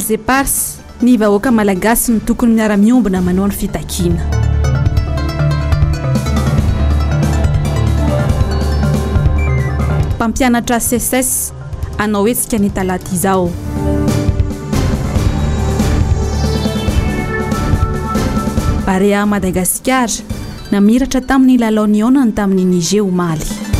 ze parsy ny vahoaka malagasy ny tokony miara-miombona manao ny fitakiana. Mpampianatra CSS anao etsika ny talaty izao. Barea Madagasikara namiratra tamin'ny lalaon'ny onany tamin'ny Niger omaly.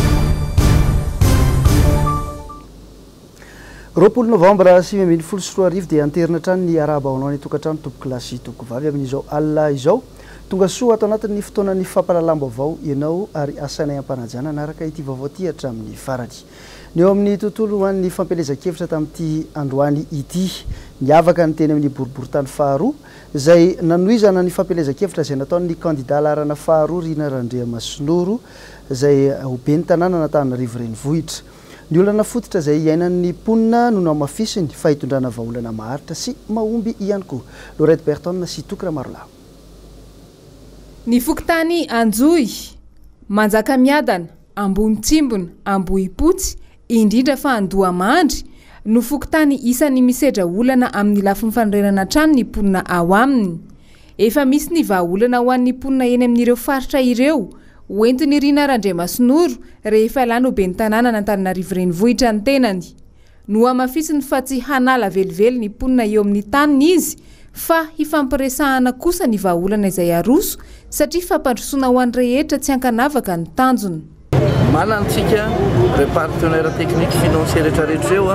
20 novembre 2024 dia anterina trano ny araba ao ny tokantrano tompoko lasy tompoko vavy amin'izao alina izao tonga soa ato anatin'ny fotoanan'ny fampalalam-baovao ianao ary asainay ampanajana anaraka ity vaovao ty hatramin'ny farany. Ny eo amin'ny tontolo hoan'ny fampelezan-kevitra tamin'ity androany ity niavaka ny teny amin'ny boriboritany faharoa izay nanohizana ny fampelezan-kevitra izay nataon'ny candidat larana faharoa Rina Randriamasinoro izay ho ben'ny tanàna n'Antananarivo renivohitra. Ny olana fototra izay iainan'ny ponina no namafisiny fa hitondrana vahaolana maharitra sy mahomby ihany koa. Lorette Berton sy Tokra Marola. Ny fokontany Anjoy, Manjakamiadana, Ambonitsimbona, Ambohipotsy, indrindra fa Andohamandry no fokontany isan'ny misedra olana amin'ny lafiny fanorenana trano ny ponina ao aminy. Efa misy ny vahaolana ho an'ny ponina eny amin'ireo faritra ireo. Hoentiny Rina Randriamasinoro rehefa lany ho ben'ny tanàna n'Antananarivo renivohitra ny tenany. No amafisiny fa tsy hanala velively ny ponina eo amin'ny taniny izy fa hifampiresahana kosa ny vahaolana izay aroso satria fampandrosoana ho an'ny rehetra tsy hankanavaka ny tanjony. Manantsika partenaire technique financier rehetrarehetra eo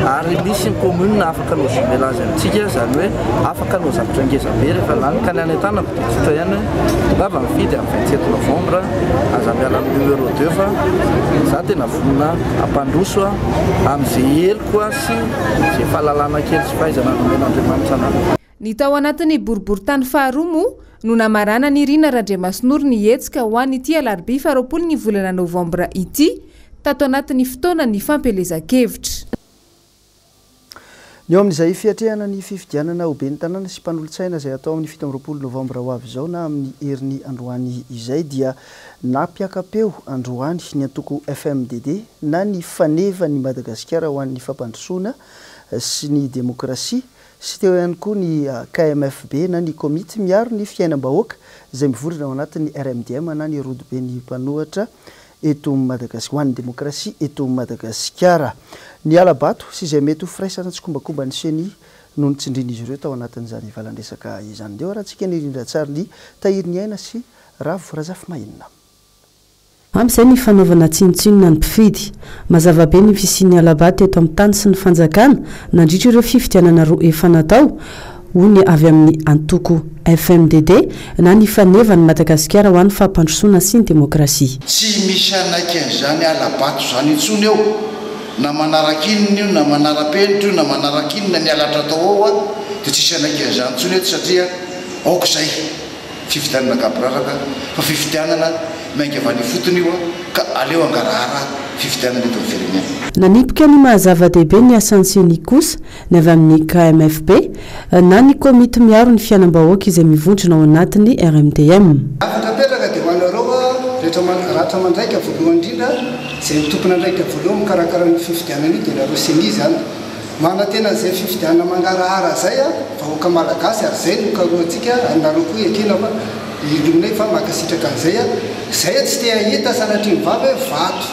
ary misy ny commune afaka anao jumelage amintsika zany hoe afaka anao zavatra ngeza be rehefa lany ka ny any an-tanako tsotra ihany ngava mifidy amin'ny 27 novembre aza miala amin'ny numéro 2 fa za tena vonina ampandroso amin'izay heliko sy izay fahalalana kely sy fahaizana nomen'Andriamanitra anao. Ny tao anatin'ny boriboritany faharoa moa no namarana ny Rina Randriamasinoro ny hetsika ho an'ity alarobia 20 volana novambra ity tato anatin'ny fotoana ny fampelezan-kevitra. Ny eo amin'izay fiatrehana ny fifidianana ho ben'ny tanàna sy mpanolo-tsaina izay atao amin'ny 17 novambra ho avy izao na amin'ny herin'ny androany izay dia nampiakapeo androany ny antoko FMDD na ny faneva ny Madagasikara ho an'ny fampandrosoana sy ny demokrasia sy teo ihany koa ny KMFB na ny komity miaro ny fiainam-bahoaka izay mivorona ao anatin'ny RMDM na ny rodoben'ny mpanohatra eto Madagasikara ho an'ny demokrasia eto Madagasikara. Ny alabato sy izay mety ho firaisana tsy kombakomba ny seny no nitsindrina izy ireo tao anatin'izany valandresaka izany. Deo rahantsika ny rindra tsara ny tahiry ny aina sy Ravo Razafy Mahinina. Amin'izay ny fanaovana tsinotsinona ny mpifidy mazava be ny fisian'ny alabato eto amin'ny tany sy ny fanjakana nandritra ireo fifidianana roa efa natao hoy avy amin'ny antoko FMDD na ny faneva ny Madagasikara ho an'ny fampandrosoana sy ny demokrasia. Tsy misy anankian'izany alabato zany intsony eo na manarakinina io na manara-penitra io na manarakinina ny alatra tao ao dia tsisy anankian'izany intsony eto satria aok'izay fifidianana gabraraka fa fifidianana mainka avy any fotony io ka aleo angarahara fifidianana eto firenena. Nanipika ny mahazava-dehibe ny asanseny kosa ny avy amin'ny KMFB na ny komity miaro ny fiainam-bahoaka izay mivondrona ao anatin'ny RMDM. Afaka petraka dia ho anareo ratra mandraika voalohany indrindra izay tompona andraika voalohany mikarakara ny fifidianana io dia nareo seny zany manatena izay fifidianana mangarahara zay vahoaka malagasy ary zay no karoantsika nareo koa ekena fa ilominay fa makasitraka an'izay izay tsy te ahita sanatry ny vavy vato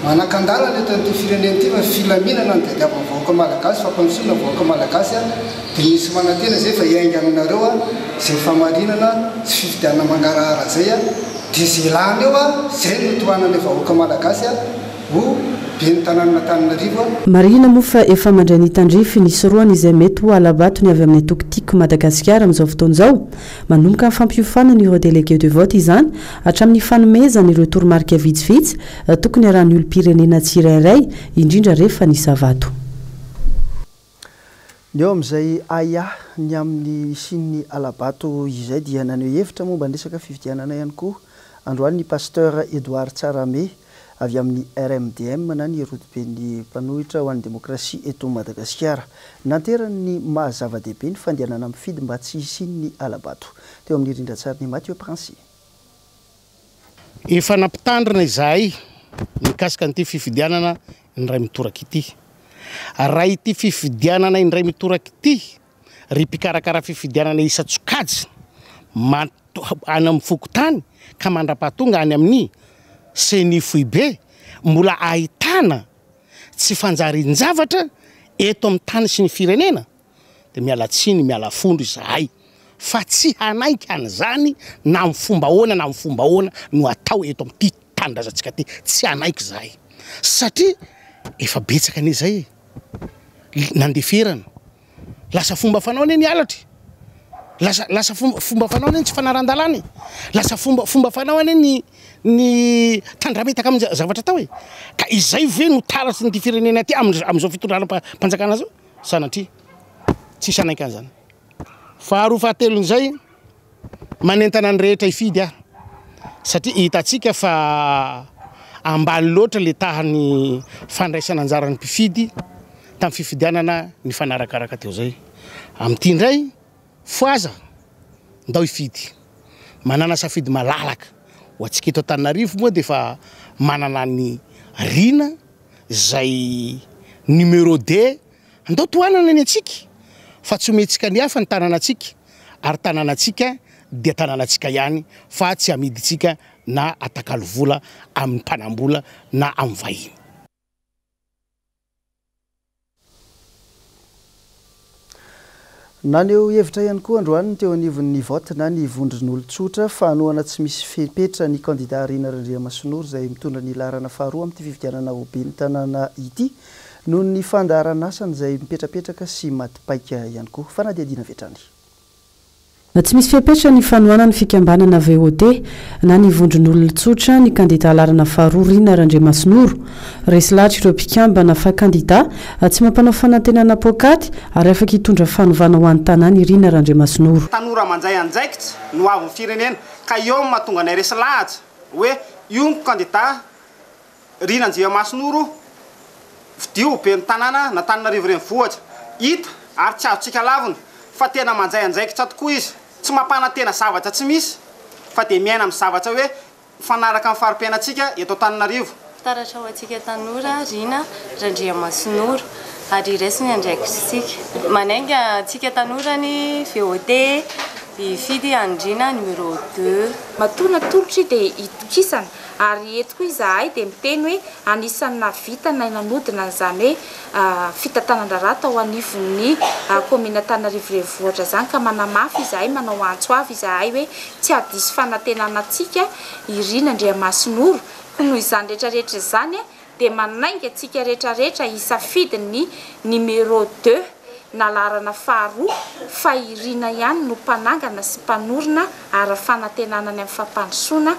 manakandalana eto an'ity firenena ity fa filaminana ny diadiavana vahoaka malagasy fampandrosoana vahoaka malagasy dia misy manantena zay fa iainga aminareo izay famarinana sy fifidianana mangarahara zay dia izay lany eo izay no tohanana vahoaka malagasy ho ben'ny tanàna Antananarivo. Marina moa fa efa mandray ny tandrify ny soroany izay mety ho alabato ny avy amin'ny tokotiko Madagasikara amin'izao fotoan'izao manomboka ny fampiofanana ireo délégué de vote izany hatramin'ny fanomezana ireo toromarika vitsivitsy tokony arahan'ny olom-pirenena tsirairay indrindra rehefa nisy avato. Ny eo amin'izay aya ny amin'ny sin'ny alabato izay dia naneho hevitra momba ny resaka fifidianana ihany koa androany ny pasteur Edouard Tsarame avy amin'ny RMDM na ny rodoben'ny mpanohitra ho an'ny demokrasia eto Madagasikara nanterany mahazava-dehibe ny fandehanana mifidy mba tsy hisin'ny alabato. Teo amin'ny rindran-tsary ny Mathieu Princy. Efa nampitandrina izahay mikasika an'ity fifidianana indray mitoraka ity. Raha ity fifidianana indray mitoraka ity ry mpikarakara fifidianana isa-tsokajy any amin'ny fokotany ka mandra-pahatonga any amin'ny senifoibe mbola ahitana tsy fanjarin-javatra eto amin'ny tany sy ny firenena dia miala tsiny miala fondro izahay fa tsy hanaiky an'izany na amin'ny fomba ahoana na amin'ny fomba ahoana no atao eto amin'ity tanindrazantsika ty tsy hanaiky izahay satria efa betsaka an'izay nandeferana lasa fomba fanaony ny alatry lasa fomba fanaony tsy fanaran-dalany lasa fomba fanaony ny tandrametaka amin'ny zavatra tao ka izay ve no taratry ny firenena ty amin'izao fitondrana mpanjakana zao sanatria tsy sanaiky an'izany faharoa fahatelon'izay manentana ny rehetra ifidy satria hitatsika fa ambany loatra le tahany fandraisana anjarany mpifidy tamin'ny fifidianana ny fanarakaraka teo zay amin'ity indray foaza ndao ifidy manana safidy malalaka ho atsika eto Antananarivo moa dia fa manana ny rina zay numéro D andao toanana ny atsika fa tsy ometsika ny hafa ny tananatsika ary tananatsika dia tananatsika ihany fa tsy amiditsika na atakalo vola amin'ny mpanambola na amin'ny vahiny. Naneo hevitra ihany koa androany teo anivon'ny vote na ny vondron'olon-tsotra fa anoana tsy misy fepetra ny candidat Rina Randriamasinoro izay mitondra ny laharana faharoa amin'ity fifidianana oben'ny tanàna ity noho ny fandaharan'asany izay mipetrapetraka sy matipaika ihany koa fanadihadiana vetrany. Tsy misy fepetra ny fanoana ny fikambanana VOD na ny vondron'olon-tsotra ny candidat laharana faharoa Rina Randriamasinoro resy lahatra ireo mpikambana fa candidat tsy mampanao fanantenana pokaty ary afaka hitondra fanovana ho an'ny tanàna Rina Randriamasinoro. Tanora manjay anjaikitra no avy ny firenena ka eo mahatonga ny resy lahatra hoe io candidat Rina Randriamasinoro vidio be ny tanàna na Antananarivo renivohitra hita ary tsy azontsika lavina fa tena manjay anjaikitra tokoa izy tsy mampana tena zavatra tsy misy fa dia miaina amin'ny zavatra hoe fanaraka amin'ny farim-piainantsika eto Antananarivo. Taratra ho antsika tanora Rina Randriamasinoro ary resiny andraikitsika manainga antsika tanora ny VOD ifidy Andrina numéro 2 matorana tolotra dia itokisana ary eto koa izahay dia miteny hoe anisan'ny navita na nanodina an'izany hoe fitantanandrara tao anivon'ny komina Antananarivo renivohitra zany ka manamafy izahay manao antso avy izahay hoe tsy hadisy fanantenana antsika Rina Randriamasinoro noho izany rehetrarehetra izany dia manainga antsika rehetrarehetra hisafidy ny numéro 2 na laharana faharoa fa Rina ihany no mpanangana sy mpanorona ary fanantenana ny amin'ny fampandrosoana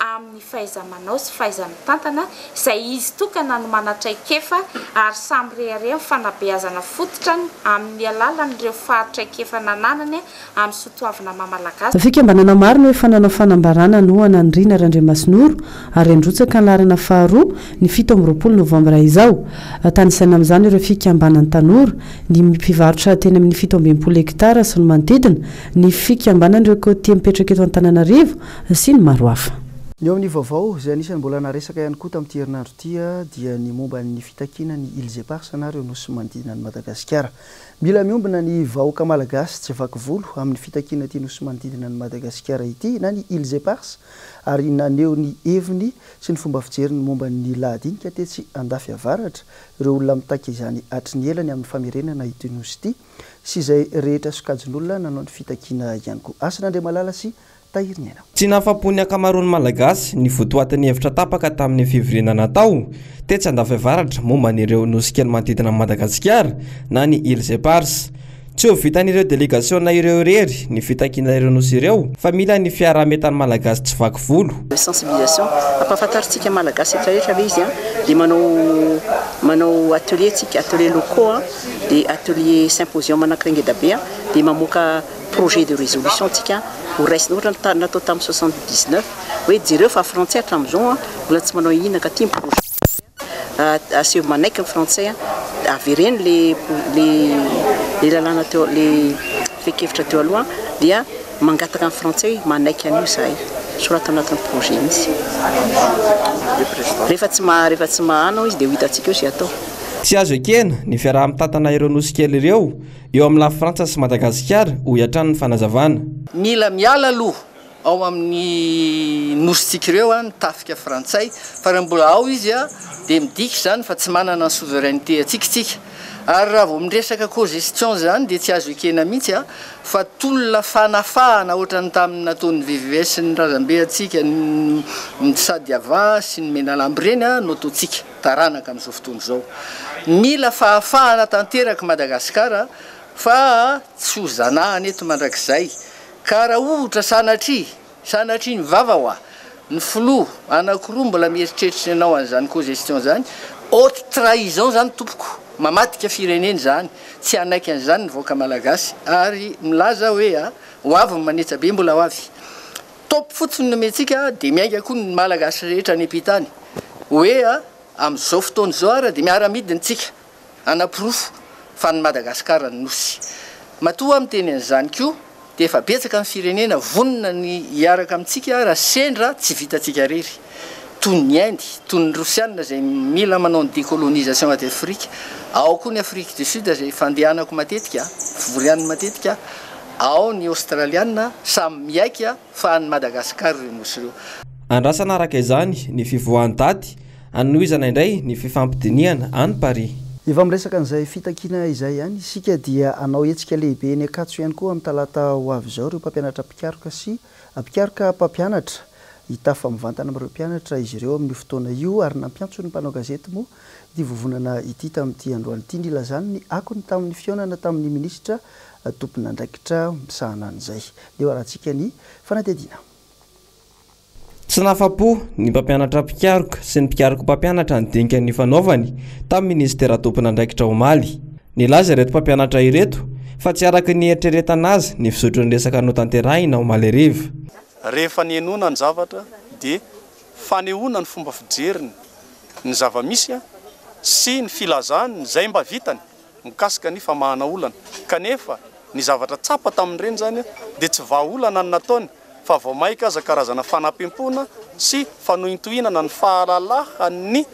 amin'ny fahaiza-manao sy fahaiza-mitantana izay izy tokana no manatraikefa ary samy rehare fanabeazana fototra amin'ny alalan'ireo fahatraikefa nananany amin'ny soatoavina mamalagasy. Fikambanana maro no efa nanao fanambarana nohana ny Rina Randriamasinoro ary androtsaka ny laharana faharoa ny 7 Novambra izao. Tanisaina amin'izany ireo fikambanany tanora ny mpivarotra teny amin'ny 17 hektara sy ny manodidina ny fikambanan'ireo koty mipetraka eto Antananarivo sy ny maro hafa. Ny eo amin'ny vaovao izay anisany mbola naresaka ihany koa tamin'ity herinandro ity dia ny momba ny fitakina ny Îles Éparses na ireo nosy manodidina ny Madagasikara. Mila miombina ny vahoaka malagasy tsy vaky-volo amin'ny fitakina ity nosy manodidina ny Madagasikara ity na ny Îles Éparses ary naneo ny heviny sy ny fomba fijeriny momba ny lahadinika tetsy andafy avaratra ireo olona mitaky izany hatry ny elany amin'ny famerenana ity nosy ity sy izay rehetra sokajin'olona nanao ny fitakina ihany koa. Asan'Andre Malala sy Tsy nafampony akamaroany malagasy ny votoatin'ny hevitra tapaka tamin'ny fivoriana natao tetsy andafy avaratra momba n'ireo nosy kely manodidina Madagasikara na ny Îles Éparses. Tsy ho vitan'ireo délégation ireo rery ny fitakina ireo nosy ireo fa mila ny fiarametan'ny malagasy tsy vaky volo. Sensibilisation ampahafantaritsika malagasy rehetra hoe izy dia manao atelier tsika atelier locaux dia atelier symposium anankiregny be dia mamoaka projet de résolution tsika ho raisina ohatra natao tamin'ny 79 hoe jereo fa français hatramin'izao mbola tsy manao inona ka tia projet aseho manaiky ny français avereny le lalàna teo le fekevitra teo aloha dia mangataka ny français manaiky an'io zahay sorata anatin'ny projet mihitsy rehefa tsy mahana izy dia ho hitantsika io zay atao tsy azo ekena ny fiaraha-mitantana ireo nosy kely ireo eo amin'ny lafrantsa sy Madagasikara ho iatran'ny fanazavana. Mila miala aloha ao amin'ny nositsika ireo ny tafika frantsay fa raha mbola ao izy dia midika zany fa tsy manana ny souveraineté atsikitsika. Ary raha vao miresaka cogestion zany dia tsy azo ekena mihitsy fa tolona fanafahana ohatrany tamin'ny nataon'ny VVS ny razambe atsika ny Sadiava sy ny Menalamby reny no ataontsika taranaka amin'izao fotoana izao. Mila fahafahana tanteraka Madagasikara fa tsy ho zanahany eto mandrakizay. Ka raha ohatra sanatry ny vava hoa ny filoha anankiroa mbola mieritreritra ianao an'izany cogestion zany, haute trahison zany tompoko, mamadika fireneny zany, tsy anaiky an'izany ny vahoaka malagasy ary milaza hoe ho avy ny manetsabe mbola ho avy. Top fotsiny nometsika dia miainga koa ny malagasy rehetra any ampitany hoe amin'izao fotoana izao ary dia miara-midiny tsika anapirofo fa ny Madagasikara ny nosy. Matoa amin'ny teny an'izany koa dia efa betsaka amin'ny firenena vonona ny hiaraka amintsika raha sendra tsy vitantsika rery. Toy ny Inde, toy ny Rosiana izay mila manao ny décolonisation aty Afrika, ao koa ny Afrique du Sud izay fandehanako matetika, fivoriany matetika, ao ny Australiana samy miaika fa ny Madagasikara ireo nosy ireo. Andrasana araka izany ny fivoahan'ny daty anohizana indray ny fifampidiniana any Paris. Efa miresaka an'izay fitakiana izay ihany isika dia anao hetsika lehibe ny Ankatso ihany koa amin'ny talata ho avy izao ireo mpampianatra mpikaroka sy mpikaroka mpampianatra. Hita fa mivantana amin'ireo mpianatra izy ireo amin'ny fotoana io ary nampiantso ny mpanao gazety moa dia vovonana ity tamin'ity androany ity ny ilazany ny akony tamin'ny fihaonana tamin'ny minisitra tompon'andraikitra misahana an'izay. Dia arahantsika ny fanadihadiana. Tsy nafapo ny mpampianatra mpikaroka sy ny mpikaroka mpampianatra ny dinika ny fanaovany tamin'ny ministera tompon'andraikitra omaly. Nilaza ireto mpampianatra ireto fa tsy araka ny eritreretana azy ny fisotro ny resaka no tanterahina omaly ariva. Rehefa ny enona ny zavatra dia fanehoana ny fomba fijeriny ny zavamisy sy ny filazany izay mba vitany mikasika ny famahana olana. Kanefa ny zavatra tsapa tamin'ireny zany dia tsy vahaolana ny nataony fa vao maika aza karazana fanampim-pona sy fanohintohinana ny fahalalan'ny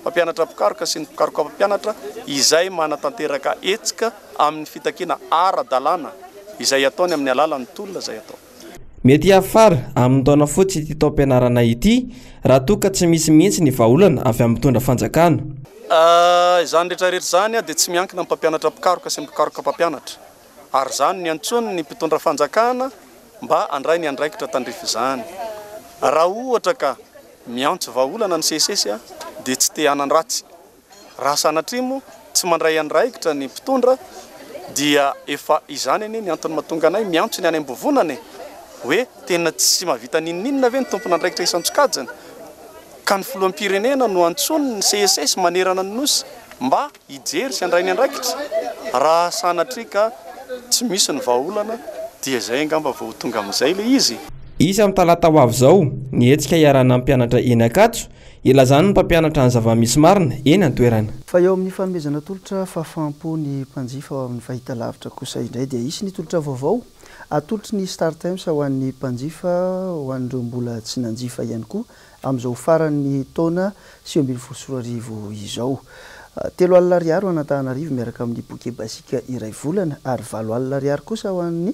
mpampianatra mpikaroka sy ny mpikaroka mpampianatra izay manatanteraka etsika amin'ny fitakiana ara-dalàna izay ataony amin'ny alalan'ny tolona izay atao. Mety afara amin'ny taona fotsy ity taom-pianarana ity raha toa ka tsy misy mihitsy ny vahaolana avy amin'ny mitondra fanjakana. Izany rehetrarehetra zany dia tsy miankina amin'ny mpampianatra mpikaroka sy mpikaroka mpampianatra ary zany ny antsony ny mpitondra fanjakana mba andray ny andraikitra tandrify izany. Raha ohatra ka miantso vahaolana ny CSS dia tsy te hanan-dratsy. Raha sanatria moa tsy mandray andraikitra ny mpitondra dia efa izany anie ny antony mahatonga anay miantso ny any am-bovonany hoe tena tsy mahavita ninninona ve ny tompon'andraikitra isan-tsokajany. Ka ny filoham-pirenena no antsony ny CSS manerana ny nosy mba hijery sy andray ny andraikitra. Raha sanatria ka tsy misy ny vahaolana dia izay angamba vao tonga amin'izay le izy. Isa amin'ny talata ho avy izao ny hetsika iarana amin'ny mpianatra eny Ankatso ilazany ny mpampianatra ny zava-misy marina eny an-toerana. Fa eo amin'ny fanomezana tolotra fahafaham-po ny mpanjifa ao amin'ny fahitalavitra kosa indray dia isy ny tolotra vaovao atolotry ny Star Times ho an'ny mpanjifa ho an'ireo mbola tsy nanjifa ihany koa amin'izao faran'ny taona 2024 izao. 3 alina ariary ho an'Antananarivo miaraka amin'ny bouquet basika iray volana ary 4 alina ariary kosa ho an'ny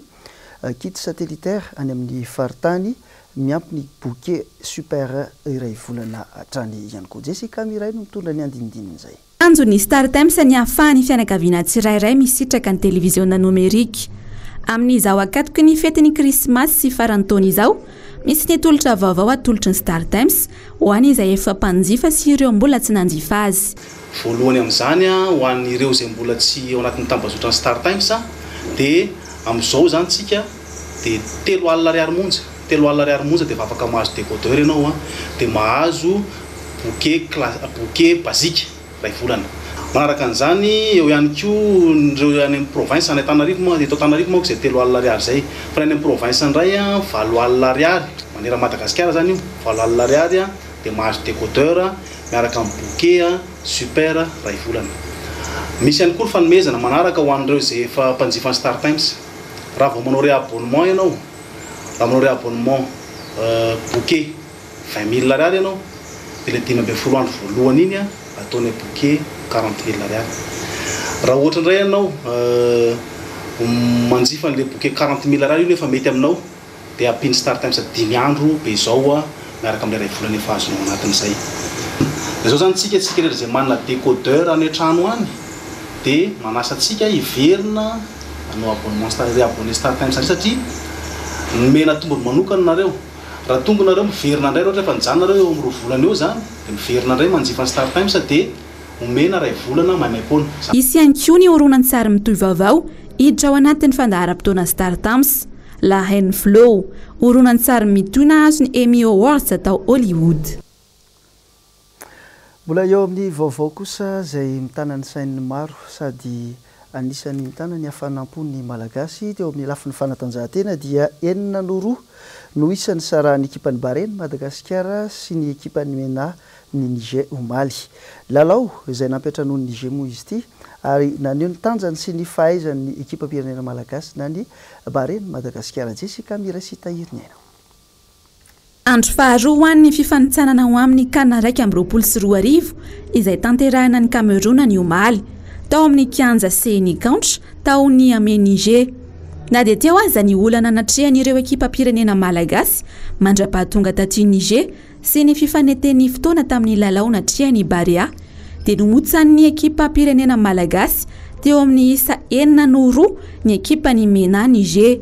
kit satellitaire any amin'ny faritany miampy ny bouquet super iray volana hatrany ihany koa. Jessica Miray no mitondra ny andinindininy. Anjo ny Star Times ny ahafahany fianakaviana tsirairay misitraka ny televiziona nomerika. Amin'izao akatoko ny fetin'ny Krismasy sy faran'ny taona izao, misy ny tolotra vaovao atolotry ny Star Times ho an'ny izay efa mpanjifa sy ireo mbola tsy nanjifa azy. Voalohany amin'izany ho an'ireo izay mbola tsy ao anatin'ny tambazotra ny Star Times dia amin'izao zany tsika dia 3 alina ariary monja. 3 alina ariary monja dia afaka mahazo décodeur ianao dia mahazo bouquet basique iray volana. Manaraka an'izany eo ihany koa ireo any amin'ny province any Antananarivo moa dia eto Antananarivo moa izay 3 alina ariary zay. Fa any amin'ny province indray 4 alina ariary. Manera Madagasikara zany io 4 alina ariary dia mahazo décodeur miaraka amin'ny bouquet super iray volana. Misy ihany koa fanomezana manaraka ho an'ireo izay efa mpanjifa ny Star Times. Raha vao manao réabonnement ianao, raha manao réabonnement bouquet 20 000 ariary ianao dia le 520 andro voalohany iny ataony bouquet 40 000 ariary raha ohatra indray ianao manjifa an'le bouquet 40 000 ariary io nefa mety aminao dia ampiny start time sady 5 andro be zao miaraka amin'ilay ray volana efa azonao anatin'izay zao zany tsika rehetra zay manana décodeur any an-trano any dia manasa antsika hiverina anao abonné start time zany satria nomena tombony manokana nareo raha tonga nareo miverina indray ohatra efa nijanonareo eo amin'ny 2 volana eo zany dia miverina indray manjifa ny start time dia omena ray volana maimaimpona isy ihany koa ny horonan tsary mitohy vaovao hiditra ao anatin'ny fandaharam-potoana startams la Hen Flow horonan tsary mitohy nahazo ny Emmy Awards atao Hollywood. Mbola eo amin'ny vaovao kosa izay mitana ny sain'ny maro sady anisan'ny mitana ny hafanampon'ny malagasy teo amin'ny lafin'ny fanatanjahantena dia 9 no isan'ny sarahan'ny ekipan'ny Bahrain Madagasikara sy ny ekipan'ny MENA ny Niger omaly. Lalao izay nampetrano'ny Niger moa izy ity ary naneho ny tanjany sy ny fahaizan'ny ekipam-pirenena malagasy na ny Bahrain Madagasikara. Jessica Mirasita Irnena. Andro faharoa ho an'ny fifanitsanana ho amin'ny kanina 2024 izay tanterahina ny Cameroun ny omaly tao amin'ny kianja Seny Country tao ny ame Niger. Na dia teo aza ny olana natrehan'ireo ekipam-pirenena malagasy mandra-pahatonga taty Niger sy ny fifaneteny fotoana tamin'ny lalao natrehan'ny Barea dia nomotsan'ny ekipam-pirenena malagasy teo amin'ny isa 9-2 ny ekipan'ny MENA Niger.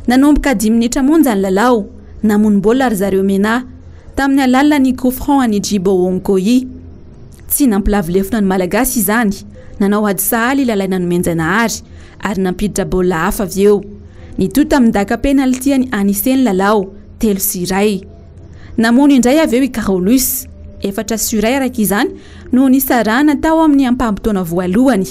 Nanomboka 10 minitra monja ny lalao namono bola ary zareo MENA tamin'ny alalan'ny coup franc an'i Djibo Onkoi. Tsy nampilavilefona ny malagasy izany, nanao ady sahaly lalaina nomenjanahary ary nampiditra bola hafa avy eo. Nitota midaka penalty any anisen'ny lalao 3-0. Namono indray avy eo i Carolus 4-0 araka izany no nisarana tao amin'ny ampampotoana voalohany.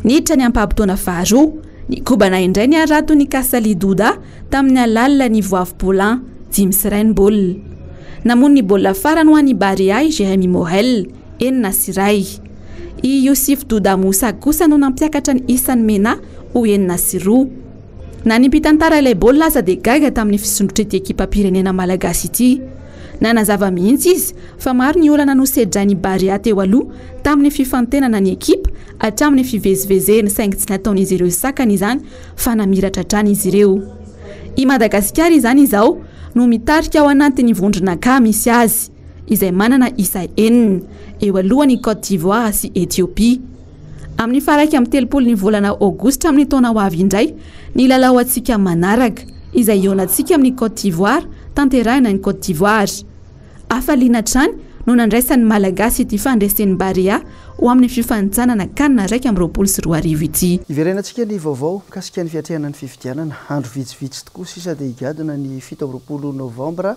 Niditra ny ampampotoana faharoa, nikobana indray ny arato ny Kasali Douda tamin'ny alalan'ny Voavy Paulin 5-0. Namono ny bola farany ho an'ny Barea i Jérémy Morel 4-0. I Youssif Douda Moussa kosa no nampiakatra ny isan'ny MENA ho 4-2. Na nimpitantara ilay bola aza dia gaga tamin'ny fisondrotrety ekipam-pirenena malagasy ity. Nanazava mihitsy izy fa maro ny olana no sedrany Barea teo aloha tamin'ny fifantenana ny ekipa hatramin'ny fivezivezeny saingy tsy nataon'izy ireo sakany izany fa namiratra hatrany izy ireo. I Madagasikara izany izao no mitarika ao anatin'ny vondronaka misy azy izay manana isa 4 eo alohan'ny Côte d'Ivoire sy Éthiopie. Amin'ny faraiky amin'ny 30 ny volana Aogositra amin'ny taona ho avy indray ny lalao antsika manaraka izay ionantsika amin'ny Côte d'Ivoire tanterahina ny Côte d'Ivoire. Afaliana trany no nandraisan'ny malagasy ity fandresen'ny Barea ho amin'ny fifanitsanana kanina 2024 ity. Iverenantsika ny vaovao mikasika ny fiatrehana ny fifidianana andro vitsivitsy tokoa sisa dia higadona ny 17 Novambra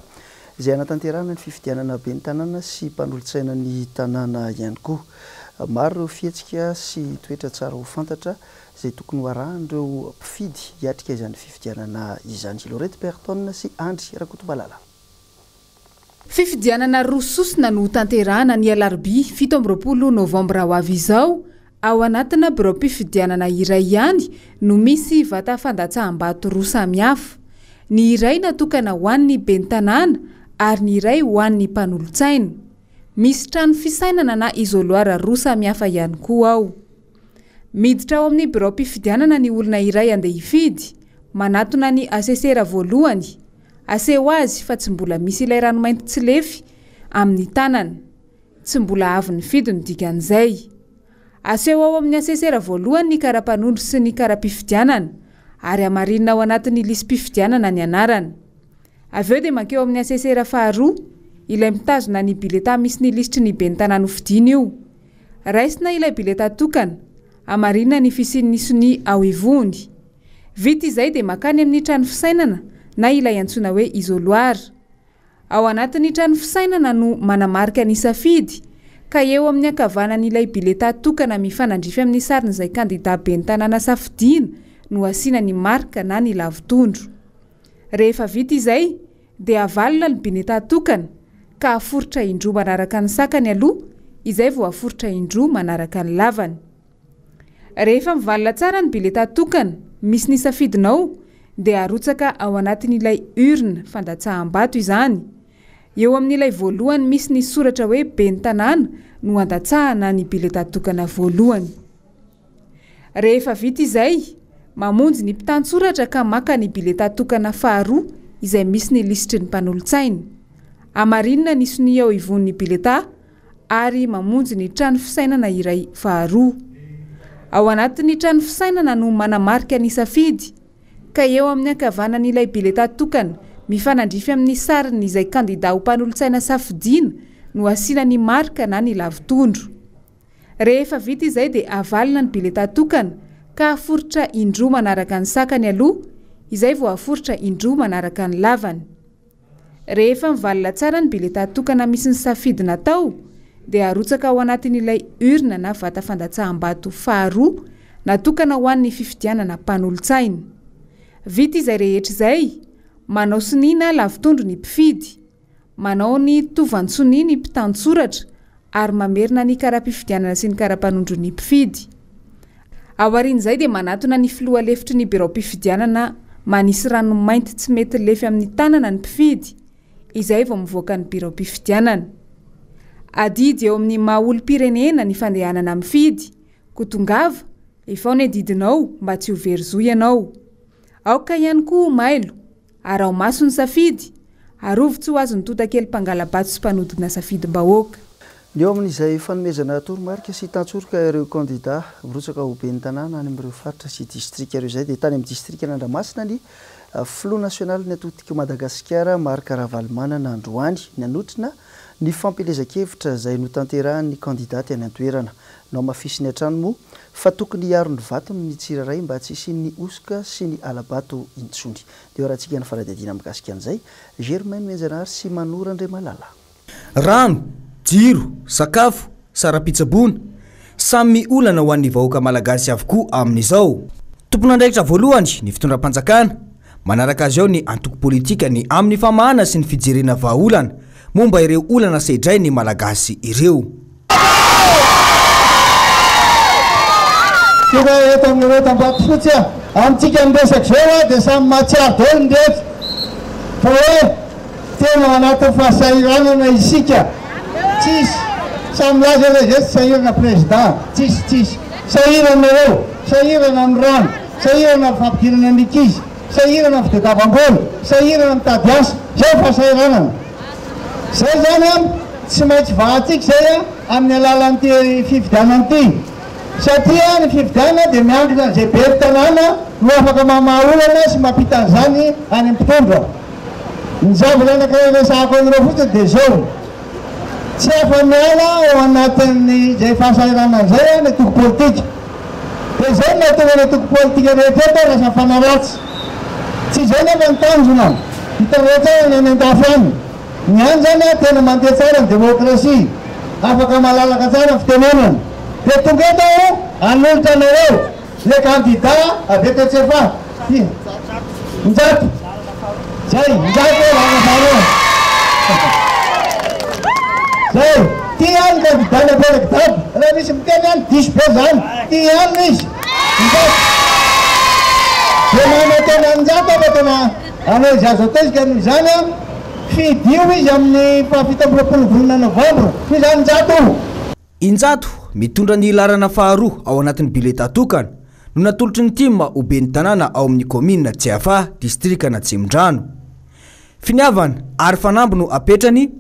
izay anatanterahana ny fifidianana be ny tanàna sy mpanolotsaina ny tanàna ihany koa. Maro ireo fihetsika sy toetra tsara ho fantatra izay tokony ho arahan'ireo mpifidy hiatrika izany fifidianana izany. Lorette Berton sy Andry Rakotobalala. Fifidianana rososina no tanterahana ny alarobia 17 Novambra ho avy izao ao anatina biro mpifidianana iray ihany no misy vata fandatsaham-bato roa samihafa. Ny iray natokana ho an'ny ben'ny tanàna ary ny iray ho an'ny mpanolotsaina. Misy trano fisainana na izoloara roa samihafa ihany koa ao. Miditra ao amin'ny biro mpifidianana ny olona iray andeha hifidy, manatona ny asesera voalohany. Aseho azy fa tsy mbola misy ilay ranomainty tsy lefy amin'ny tanany. Tsy mbola avy ny fidy ny dikan'izay. Aseho ao amin'ny asesera voalohany ny kara-panondro sy ny kara-pifidianana ary amarinina ao anatin'ny lisy mpifidianana ny anarany. Avy eo dia mankeo amin'ny asesera faharoa ilay mitazona ny bileta misy ny lisitry ny ben'ny tanàna hofidiana io. Raisina ilay bileta tokana, amarinina ny fisian'ny sony ao ivony. Vita izay dia makany amin'ny trano fisainana na ilay antsoina hoe izoloara. Ao anatin'ny trano fisainana no manamarika ny safidy ka eo amin'ny ankavanan'ilay bileta tokana mifanandrify amin'ny sarin'izay kandida ben'ny tanàna safidiana no asiana ny marika na ny lavitondro. Rehefa vita izay dia avalona ny bileta tokana ka aforotra indroa manaraka ny sakany aloha, izay vao aforotra indroa manaraka ny lavany. Rehefa mivalona tsara ny bileta tokana misy ny safidinao dia arotsaka ao anatin'ilay urne fandatsaham-bato izany. eo amin'n'ilay voalohany misy ny soratra hoe be ny tanàna no andatsahana ny bileta tokana voalohany. Rehefa vita izay, mamonjy ny mpitantsoratra ka maka ny bileta tokana faharoa izay misy ny lisitry ny mpanolo-tsainy. Amarinina ny sony eo ivon'ny bileta ary mamonjy ny trano fisainana iray faharoa. Ao anatin'ny trano fisainana no manamarika ny safidy, ka eo amin'ny ankavanan'ilay bileta tokana mifanandrify amin'ny sariny izay kandida ho mpanolo-tsaina safidiana no asiana ny marika na ny lavitondro. Rehefa vita izay dia avalina ny bileta tokana ka aforitra indroa manaraka ny sakany aloha, izay vao aforitra indroa manaraka ny lavany. Rehefa mivalina tsara ny bileta tokana misy ny safidy natao, dia arotsaka ao anatin'ilay urna na vata fandatsaham-bato faharoa natokana ho an'ny fifidianana mpanolo-tsaina. Vita izay rehetra izay, manao siniana lavitondro ny mpifidy, manao ny tovantsoni ny mpitantsoratra ary mamerina ny kara-pifidianana sy ny kara-panondro ny mpifidy. Aorian'izay dia manatona ny filoha lefitry ny biro mpifidianana manisy rano mainty tsy mety lefy amin'ny tanana ny mpifidy, izay vao mivoaka ny biro mpifidianana. Adidy eo amin'ny maha-olom-pirenena ny fandehanana mifidy, kotongava, efa ny adidinao mba tsy ho verizoy ianao. Aoka ihany koa mailo, ary ao maso ny safidy, arovo tsy ho azo ny tota-kely mpangala-bato sy mpanodina safidim-bahoaka. Ny eo amin'izay fanomezana toromarika sy tantsoroka ireo kandida mirotsaka ho ben'ny tanàna any amin'ireo faritra sy distrika ireo izay dia tany amin'ny distrika n'Andramasina ny Flot national ny atotiko Madagasikara Marc Ravalomanana androany nanotrina ny fampelezan-kevitra izay notanterahan'ny kandidaty any an-toerana. Nao mafisiny an-trano moa fa tokony hiaro ny vatony ny tsirairay mba tsy hisian'ny osoka sy ny alabato intsony. Dia rahantsika ny faradihadiana mikasika an'izay, Germaine Menjanary sy Manora Andriamalala. Rano, jiro, sakafo, sara-pitsaboana, samy olana ho an'ny vahoaka malagasy avokoa amin'izao. Tompon'andraikitra voalohany ny fitondram-panjakana, manaraka azy ao ny antoko politika ny amin'ny famahana sy ny fijerena vahaolana momba ireo olana sedray ny malagasy ireo. Tika eto amin'ireo tambatofotsy amintsika miresaky zao dia samy mahatsiaro daholo ny rehetra fa hoe tena anaty fahasahiranana isika. Tsisy samy laza rehetra sahirana président, tsisy sahirana eo, sahirana amin'ny rano, sahirana amin'ny fampidinana an'ankizy, sahirana amin'ny fitadiavam-bola, sahirana amin'ny tady asa, zay fahasahiranana. Zay zany tsy maintsy vahatsika zay amin'ny alalan'ity fifidianana ity. Satria ny fifidianana dia miankina an'izay be ny tanàna no afaka mamahaolana sy mampita an'izany any amin'ny mpitondra. Ny zava-lanaka resahako an'ireo fotsiny dia zao. Tsy afa-miala ao anatin'ny zay fahasahiranana izay ny toko politika. Dia zay mahatonga ny toko politika rehetra lasa mifanaratsy. Tsy zay nefa ny tanjona, hitanrehetra any an-dafy any. Ny any zany tena mandeha tsara ny demokrasia, afaka malalaka tsara fitenenana. Dia tonga eto hanolotra anareo le kandida avy eto Tsefa. Njato. Zay, njato anafaroa. Zay, ty any kandida napelaka dabo. Raha misy miteny any diso be zany, ty any izy. Njato. Dia manao tena njato fa tena anao izy azo atao izy ka zany fidio izy amin'ny fahafitam-roapolo volana Novambra. Ty zany njato. Injato mitondra ny ilarana faharoa ao anatin'ny bileta tokana no natolotry ny tima ho ben'ny tanàna ao amin'ny komina Tsiafa, distrika na Tsimondrano. Finiavana ary fanamby no apetrany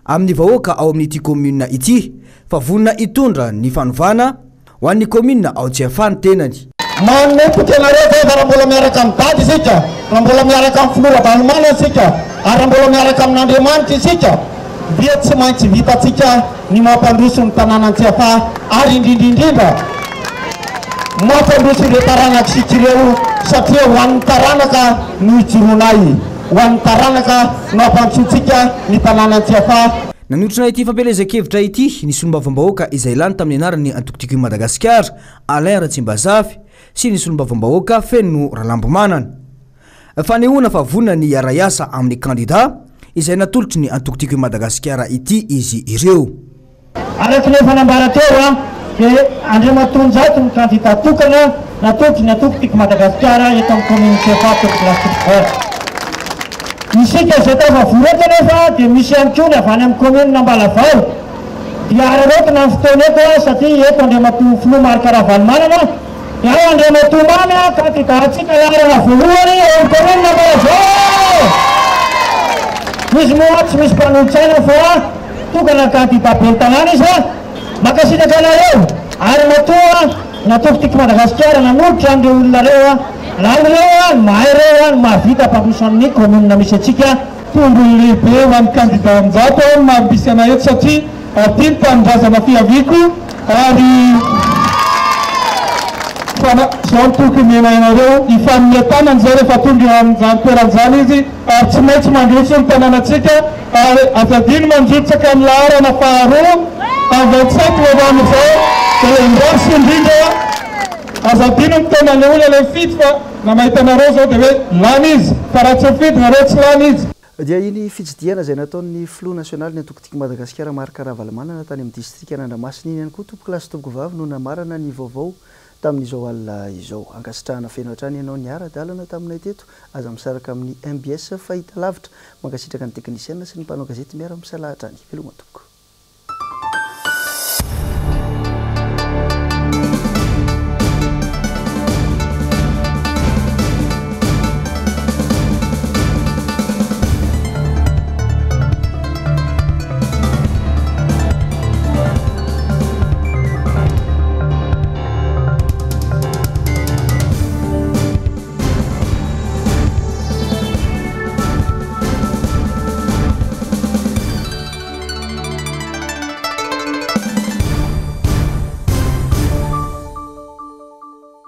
amin'ny vahoaka ao amin'ity komina ity fa vonona hitondra ny fanovana ho an'ny komina ao Tsiafa ny tenany. Manompoka anareo zay fa raha mbola miaraka amin'ny dady isika, raha mbola miaraka amin'ny Flot Ravalomanana isika, ary raha mbola miaraka amin'Andriamanitra isika, dia tsy maintsy vitatsika ny mampandroso ny tanàna Tsiafa ary indrindrindrindra mampandroso ireo taranaka sikireo satria ho an'ny taranaka no ijoroanay, ho an'ny taranaka no ampandrosotsika ny tanàna Tsiafa. Nanotrina ity fampelezan-kevitra ity ny solombavambahoaka izay lany tamin'ny anarany antokotiko Madagasikara Alain Ratsimbazafy sy ny solombavambahoaka Feno Ralambomanana. Fanehoana fa vonona ny iara-iasa amin'ny kandida izay natolotry ny antokotiko Madagasikara ity izy ireo. Araka ilay fanambara teo dia Andriamatonjato ny kandida tokana natolotry ny antokotiko Madagasikara eto amin'ny komina Tsiafa. isika zay tavavoretra nefa dia misy ihany koa ny avy any amin'ny commune Ambalavao dia ararotina amin'ny fotoana eto satria eto andriamatoa filoha Marc Ravalomanana ao andriamatoa mamy kandidatsika lalana voalohany eo amin'ny commune Ambalavao izy moa tsy misy mpanolotsaina fa tokana candidat be tanàna izy makasitraka anareo ary matoa natoko tiky Madagasikara nanolotra andreo olona reo raha mahay reo mahavita mpamosy amin'ny commune misy atsika tombony lehibe ho an'ny candidat Anjato mahambisy ana eto satria tia ny tanindrazana fiaviko ary zao tokony enareo ifaminentanany zay rehefa tonga amin'izany toeran'izany izy ary tsy maintsy mandroso ny tanànatsika ary azadiny manjotsaka amin'ny laharana faharoa amin'ny 27 novambre zao dia indroso indrindra azadiny ny taonany olona le fity fa na mahitanareo zao dia hoe lany izy fa raha tsy fity nareo tsy lany izy dia iny fitsidiana zay nataon'ny filoha nasionaly ny atokotiky Madagasikara Marc Ravalomanana tany amin'ny distrika Andramasina iny ihany koa tompo klasy tompo vavy no namarana ny vaovao tamin'izao alina izao ankasitrahana feno hatrany ianao ny ara-dalana taminay teto aza misaraka amin'ny MBS fahita lavitra mankasitraka ny teknisiana sy ny mpanao gazety miara-misalahatra any veloma tompoko